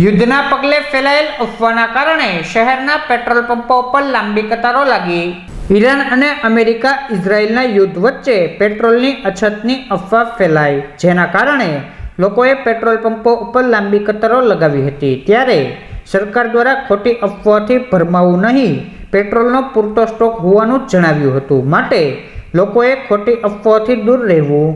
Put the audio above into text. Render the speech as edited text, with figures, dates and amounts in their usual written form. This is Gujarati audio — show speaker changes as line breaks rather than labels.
યુદ્ધના પગલે ફેલાયેલ અફવાના કારણે શહેરના પેટ્રોલ પંપો પર લાંબી કતારો લાગી. ઈરાન અને અમેરિકા ઇઝરાયલના યુદ્ધ વચ્ચે પેટ્રોલની અછતની અફવા ફેલાઈ, જેના કારણે લોકોએ પેટ્રોલ પંપો ઉપર લાંબી કતારો લગાવી હતી. ત્યારે સરકાર દ્વારા ખોટી અફવાથી ભરમાવું નહીં, પેટ્રોલનો પૂરતો સ્ટોક હોવાનું જણાવ્યું હતું. માટે લોકોએ ખોટી અફવાથી દૂર રહેવું